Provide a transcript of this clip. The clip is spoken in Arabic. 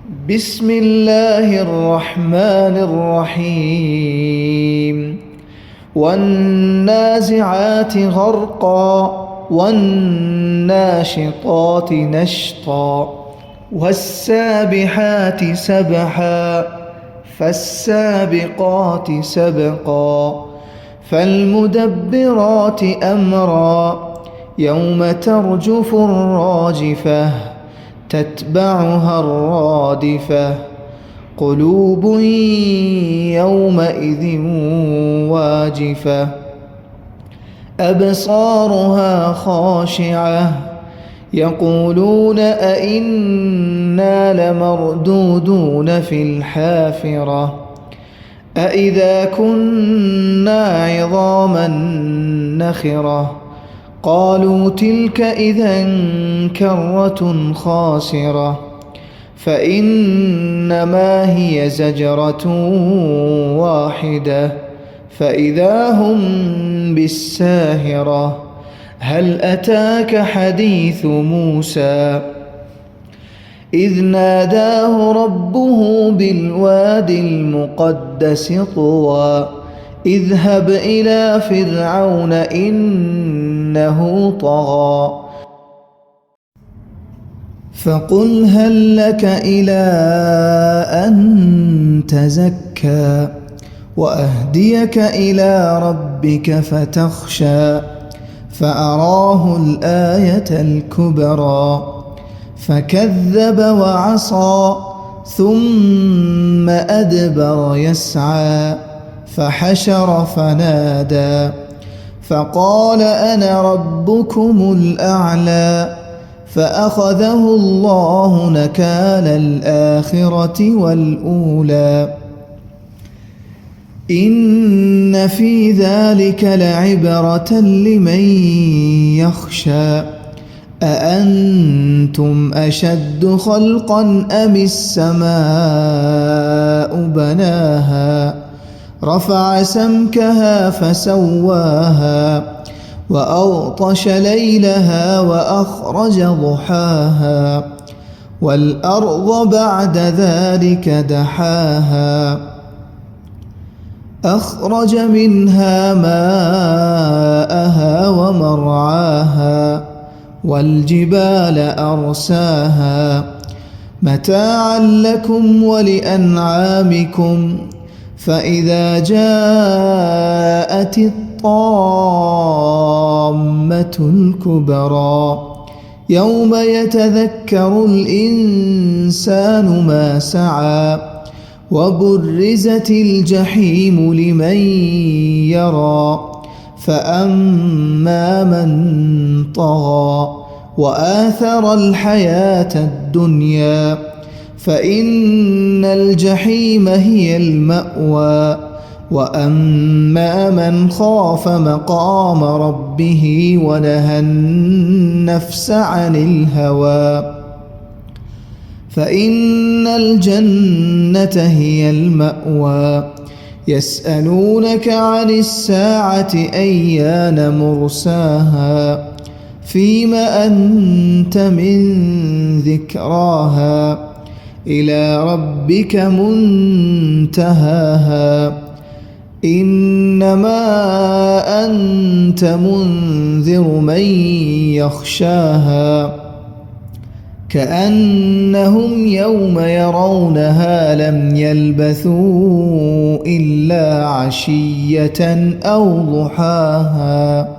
بسم الله الرحمن الرحيم والنازعات غرقا والناشطات نشطا والسابحات سبحا فالسابقات سبقا فالمدبرات أمرا يوم ترجف الراجفة تتبعها الرادفة قلوب يومئذ واجفة أبصارها خاشعة يقولون أئنا لمردودون في الحافرة أئذا كنا عظاما نخرة قالوا تلك إذا كرة خاسرة فإنما هي زجرة واحدة فإذا هم بالساهرة هل أتاك حديث موسى إذ ناداه ربه بالوادي المقدس طوى اذهب إلى فرعون إنه طغى فقل هل لك إلى أن تزكى وأهديك إلى ربك فتخشى فأراه الآية الكبرى فكذب وعصى ثم أدبر يسعى فحشر فنادى فقال أنا ربكم الأعلى فأخذه الله نكال الآخرة والأولى إن في ذلك لعبرة لمن يخشى أأنتم أشد خلقا أم السماء بناها رفع سمكها فسواها وأغطش ليلها وأخرج ضحاها والأرض بعد ذلك دحاها أخرج منها ماءها ومرعاها والجبال أرساها متاعا لكم ولأنعامكم فإذا جاءت الطامة الكبرى يوم يتذكر الإنسان ما سعى وبرزت الجحيم لمن يرى فأما من طغى وآثر الحياة الدنيا فإن الجحيم هي المأوى وأما من خاف مقام ربه ونهى النفس عن الهوى فإن الجنة هي المأوى يسألونك عن الساعة أيان مرساها فيم أنت من ذكراها إلى ربك منتهاها إنما أنت منذر من يخشاها كأنهم يوم يرونها لم يلبثوا إلا عشية أو ضحاها